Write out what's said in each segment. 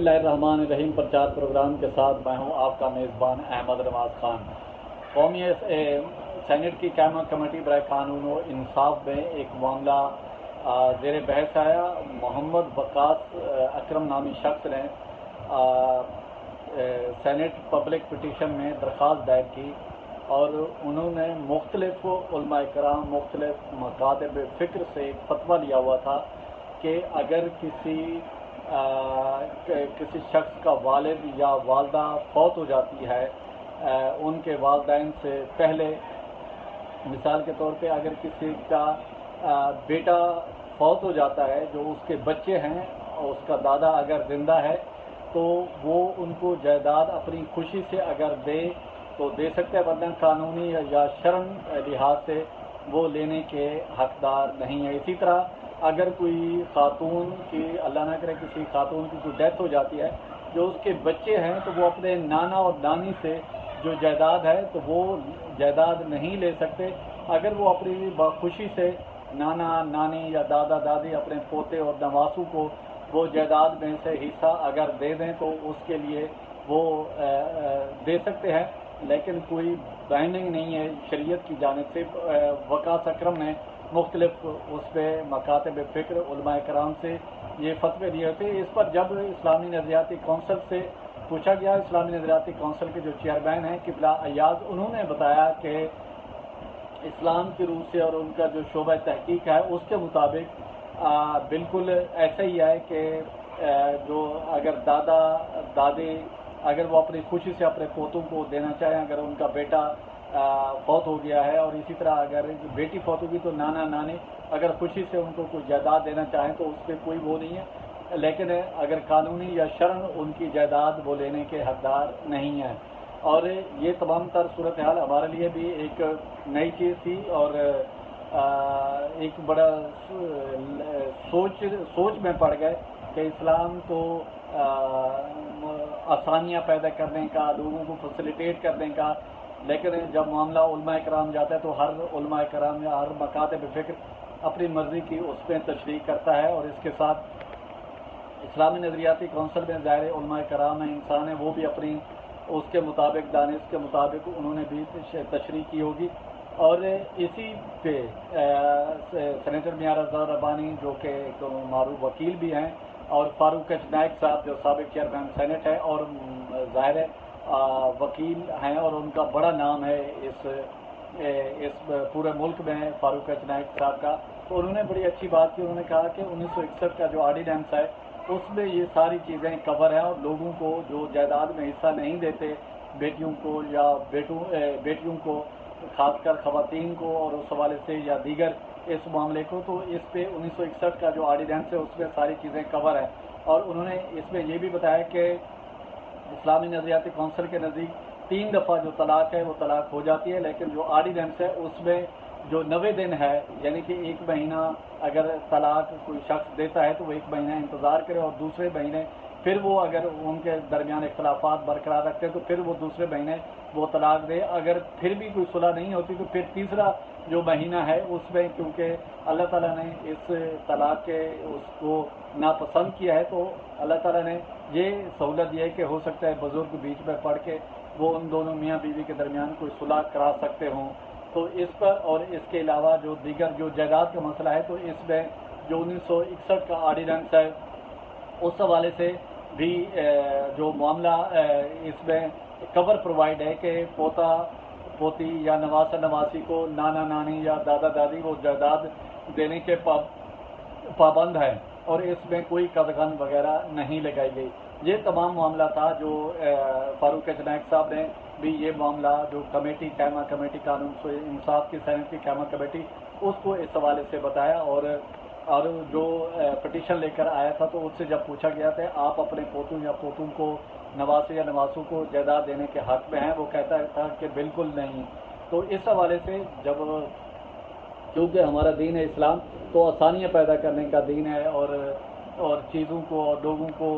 बिस्मिल्लाहिर्रहमानिर्रहीम प्रचार प्रोग्राम के साथ मैं हूं आपका मेज़बान अहमद नवाज खान। कौमी सेनेट की कैमा कमेटी बराए कानून व इंसाफ में एक मामला ज़ेर बहस आया। मोहम्मद वकास अकरम नामी शख्स ने सेनेट पब्लिक पिटीशन में दरख्वास्त दायर की और उन्होंने मुख्तलिफ उलमा कराम मुख्तलिफ मकातब फ़िक्र से एक फतवा लिया हुआ था कि अगर किसी शख्स का वालिद या वालदा फौत हो जाती है उनके वालदैन से पहले, मिसाल के तौर पे अगर किसी का बेटा फौत हो जाता है जो उसके बच्चे हैं और उसका दादा अगर ज़िंदा है तो वो उनको जायदाद अपनी खुशी से अगर दे तो दे सकते हैं, वरना कानूनी या शरन लिहाज से वो लेने के हकदार नहीं है। इसी तरह अगर कोई खातून की, अल्लाह ना करे, किसी खातून की कोई डेथ हो जाती है जो उसके बच्चे हैं तो वो अपने नाना और नानी से जो जायदाद है तो वो जायदाद नहीं ले सकते। अगर वो अपनी खुशी से नाना नानी या दादा दादी अपने पोते और नवासों को वो जायदाद में से हिस्सा अगर दे दें तो उसके लिए वो दे सकते हैं, लेकिन कोई बाइंडिंग नहीं है शरीयत की जानिब से। वकास अकरम ने मुख्तलिफ उस पर मकातब फ़िक्र उलमा कराम से ये फतवे दिए थे। इस पर जब इस्लामी नज़रियाती कौंसिल से पूछा गया, इस्लामी नज़रियाती कौंसिल के जो चेयरमैन हैं किबला अयाज, उन्होंने बताया कि इस्लाम की रूह से और उनका जो शोबा तहकीक है उसके मुताबिक बिल्कुल ऐसा ही है कि जो अगर दादा दादी अगर वो अपनी खुशी से अपने पोतों को देना चाहें, अगर उनका बेटा फौत हो गया है, और इसी तरह अगर बेटी फौत होगी तो नाना नानी अगर खुशी से उनको कोई जायदाद देना चाहें तो उस पर कोई वो नहीं है, लेकिन अगर कानूनी या शरन उनकी जायदाद वो लेने के हकदार नहीं है। और ये तमाम तर सूरत हाल हमारे लिए भी एक नई चीज़ थी और एक बड़ा सोच में पड़ गए कि इस्लाम तो आसानियाँ पैदा करने का, लोगों को फैसिलिटेट करने का, लेकिन जब मामला उलमा कराम जाता है तो हर उलमा कराम या हर मकातब फ़िक्र अपनी मर्ज़ी की उस पर तशरीह करता है। और इसके साथ इस्लामी नज़रियाती कौंसिल में ज़ाहिर उलमा कराम है, इंसान है, वो भी अपनी उसके मुताबिक दानिश के मुताबिक उन्होंने भी तशरीह की होगी। और इसी पे सेनेटर मियां रज़ा रब्बानी जो कि एक मारूफ वकील भी हैं और फारूक एच नाइक साहब जो साबिक चेयरमैन सेनेट है और ज़ाहिर है वकील हैं और उनका बड़ा नाम है इस पूरे मुल्क में फारूक एच नाइक साहब का, तो उन्होंने बड़ी अच्छी बात की। उन्होंने कहा कि 1961 का जो ऑर्डिनेंस है उसमें ये सारी चीज़ें कवर हैं और लोगों को जो जायदाद में हिस्सा नहीं देते, बेटियों को या बेटियों को, खासकर ख़वातीन को, और उस हवाले से या दीगर इस मामले को, तो इस पे 1961 का जो ऑर्डिनेंस है उसमें सारी चीज़ें कवर हैं। और उन्होंने इसमें ये भी बताया कि इस्लामी नज़रियाती कौंसिल के नज़दीक 3 दफ़ा जो तलाक है वो तलाक हो जाती है, लेकिन जो ऑर्डिनेंस है उसमें जो 90 दिन है, यानी कि 1 महीना अगर तलाक कोई शख्स देता है तो वो 1 महीना इंतज़ार करे और दूसरे महीने फिर वो अगर उनके दरमियान इख्तलाफात बरकरार रखते हैं तो फिर वो दूसरे महीने वो तलाक दे। अगर फिर भी कोई सुलह नहीं होती तो फिर तीसरा जो महीना है उसमें, क्योंकि अल्लाह ताला ने इस तलाक के उसको नापसंद किया है तो अल्लाह ताला ने ये सहूलत दी है कि हो सकता है बुज़ुर्ग बीच में पढ़ के वो उन दोनों मियाँ बीवी के दरमियान कोई सुलह करा सकते हों। तो इस पर और इसके अलावा जो दीगर जो जायदाद का मसला है तो इसमें जो 1961 का ऑर्डिनेंस है उस हवाले से भी जो मामला इसमें कवर प्रोवाइड है कि पोता पोती या नवासा नवासी को नाना नानी या दादा दादी वो जायदाद देने के पाबंद हैं और इसमें कोई कदगन वगैरह नहीं लगाई गई। ये तमाम मामला था जो फारूक एच नाइक साहब ने भी ये मामला जो कमेटी कैमा कमेटी कानून से इंसाफ की सेनेट की कैमा कमेटी उसको इस हवाले से बताया। और जो पिटीशन लेकर आया था तो उससे जब पूछा गया था आप अपने पोतों या पोतों को, नवासे या नवासों को जायदाद देने के हक में हैं, वो कहता था कि बिल्कुल नहीं। तो इस हवाले से जब क्योंकि हमारा दीन है इस्लाम तो आसानियाँ पैदा करने का दीन है और चीज़ों को और लोगों को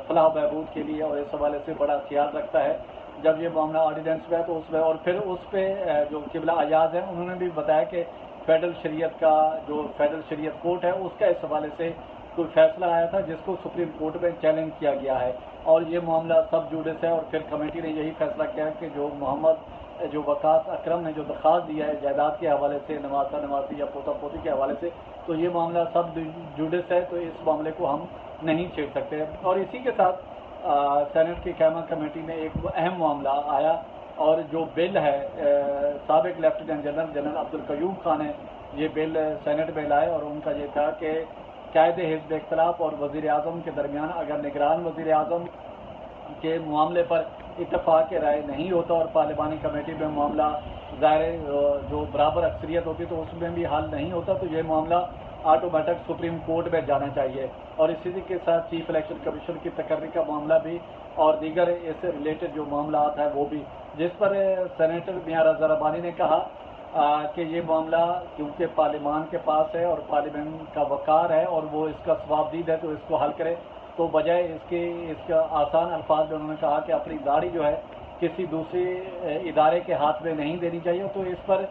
फलाह बहबूद के लिए और इस हवाले से बड़ा ख्याल रखता है। जब ये मामला ऑर्डिनेंस में है तो उसमें और फिर उस पर जो किबला अयाज है उन्होंने भी बताया कि फेडरल शरीयत का जो फेडरल शरीयत कोर्ट है उसका इस हवाले से کوئی فیصلہ آیا تھا جس کو سپریم کورٹ میں چیلنج کیا گیا ہے، اور یہ معاملہ سب جوڈس ہے، اور پھر کمیٹی نے یہی فیصلہ کیا کہ جو وقاص اکرم نے جو درخواست دیا ہے جائیداد کے حوالے سے، نواسہ نواسی یا پوتا پوتی کے حوالے سے، تو یہ معاملہ سب جوڈس ہے، تو اس معاملے کو ہم نہیں چھیڑ سکتے۔ اور اسی کے ساتھ سینٹ کی قائمہ کمیٹی میں ایک اہم معاملہ آیا، اور جو بل ہے سابق لیفٹیننٹ جنرل عبدالقیوم خان نے یہ بل سینٹ میں لائے، اور ان کا یہ تھا کہ قائد حزب اختلاف اور وزیر اعظم کے درمیان اگر نگران وزیر اعظم کے معاملے پر اتفاق رائے نہیں ہوتا اور پارلیمانی کمیٹی میں معاملہ ظاہر جو برابر اکثریت ہوتی تو اس میں بھی حل نہیں ہوتا، تو یہ معاملہ آٹومیٹک سپریم کورٹ میں جانا چاہیے۔ اور اسی کے ساتھ چیف الیکشن کمیشن کی تقرری کا معاملہ بھی اور دیگر اس سے ریلیٹڈ جو معاملات ہیں وہ بھی، جس پر سینیٹر میاں رضا ربانی نے کہا کہ یہ معاملہ کیونکہ پارلیمان کے پاس ہے اور پارلیمنٹ کا وقار ہے اور وہ اس کا ثوابدید ہے تو اس کو حل کرے، تو بجائے اس کا آسان الفاظ میں انہوں نے کہا کہ اپنی گاڑی جو ہے کسی دوسرے ادارے کے ہاتھ میں نہیں دینی چاہیے۔ تو اس پر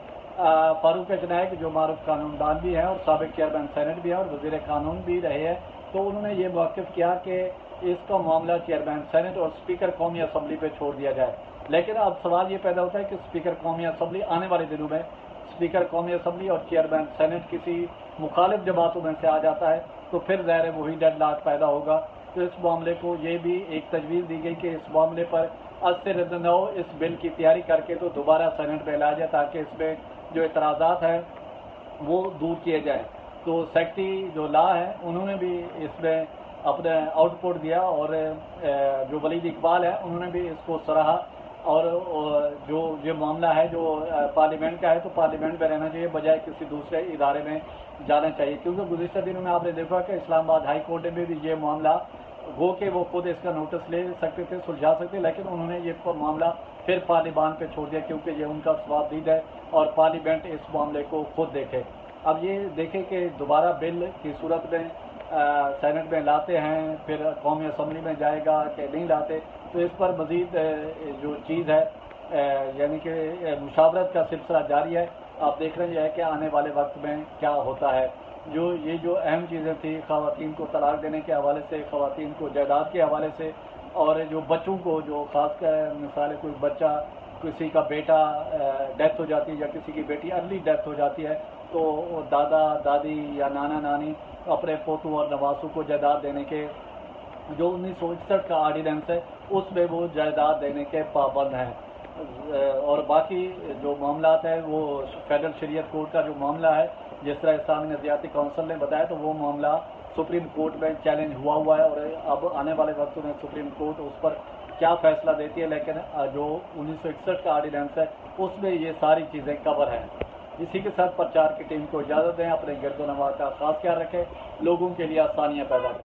فاروق اجنائک جو معروف قانون دان بھی ہیں اور سابق چیئرمین سینٹ بھی ہیں اور وزیر قانون بھی رہے ہیں، تو انہوں نے یہ موقف کیا کہ اس کا معاملہ چیئرمین سینٹ اور اسپیکر قومی اسمبلی پہ چھوڑ دیا جائے۔ لیکن اب سوال یہ پیدا ہوتا ہے کہ اسپیکر قومی اسمبلی آنے والے دنوں میں اسپیکر قومی اسمبلی اور چیئرمین سینٹ کسی مخالف جماعتوں میں سے آ جاتا ہے تو پھر ظاہر وہی ڈیڈ لاک پیدا ہوگا۔ تو اس معاملے کو یہ بھی ایک تجویز دی گئی کہ اس معاملے پر از سے رد نو اس بل کی تیاری کر کے تو دوبارہ سینٹ میں لایا جائے تاکہ اس میں جو اعتراضات ہیں وہ دور کیے جائیں۔ تو سیکرٹری جو لا ہے انہوں نے بھی اس میں اپنے آؤٹ پٹ دیا، اور جو ولید اقبال ہے انہوں نے بھی اس کو سراہا، اور جو یہ معاملہ ہے جو پارلیمنٹ کا ہے تو پارلیمنٹ میں رہنا چاہیے بجائے کسی دوسرے ادارے میں جانا چاہیے، کیونکہ گزشتہ دنوں میں آپ نے دیکھا کہ اسلام آباد ہائی کورٹ میں بھی یہ معاملہ گو کہ وہ خود اس کا نوٹس لے سکتے تھے، سلجھا سکتے، لیکن انہوں نے یہ معاملہ پھر پارلیمان پہ چھوڑ دیا کیونکہ یہ ان کا ثوابدید ہے اور پارلیمنٹ اس معاملے کو خود دیکھے۔ اب یہ دیکھیں کہ دوبارہ بل کی صورت میں سینٹ میں لاتے ہیں، پھر قومی اسمبلی میں جائے گا کہ نہیں لاتے، تو اس پر مزید جو چیز ہے یعنی کہ مشاورت کا سلسلہ جاری ہے۔ آپ دیکھ رہے ہیں کہ آنے والے وقت میں کیا ہوتا ہے۔ جو اہم چیزیں تھیں خواتین کو طلاق دینے کے حوالے سے، خواتین کو جائیداد کے حوالے سے، اور جو بچوں کو جو خاص کر مثال کوئی بچہ کسی کا بیٹا ڈیتھ ہو جاتی ہے یا کسی کی بیٹی ارلی ڈیتھ ہو جاتی ہے تو دادا دادی یا نانا نانی اپنے پوتوں اور نواسوں کو جائیداد دینے کے جو 1961 کا آرڈیننس ہے اس میں وہ جائیداد دینے کے پابند ہیں۔ اور باقی جو معاملات ہیں وہ فیڈرل شریعت کورٹ کا جو معاملہ ہے جس طرح اسلامی نظریاتی کونسل نے بتایا تو وہ معاملہ سپریم کورٹ میں چیلنج ہوا ہے، اور اب آنے والے وقتوں میں سپریم کورٹ اس پر کیا فیصلہ دیتی ہے، لیکن جو 1961 کا آرڈیننس ہے اس میں یہ ساری چیزیں کور ہیں۔ اسی کے ساتھ پرچار کی ٹیم کو اجازت دیں، اپنے گرد و نواح کا خاص خیال رکھیں، لوگوں کے لیے آسانیاں پیدا کریں۔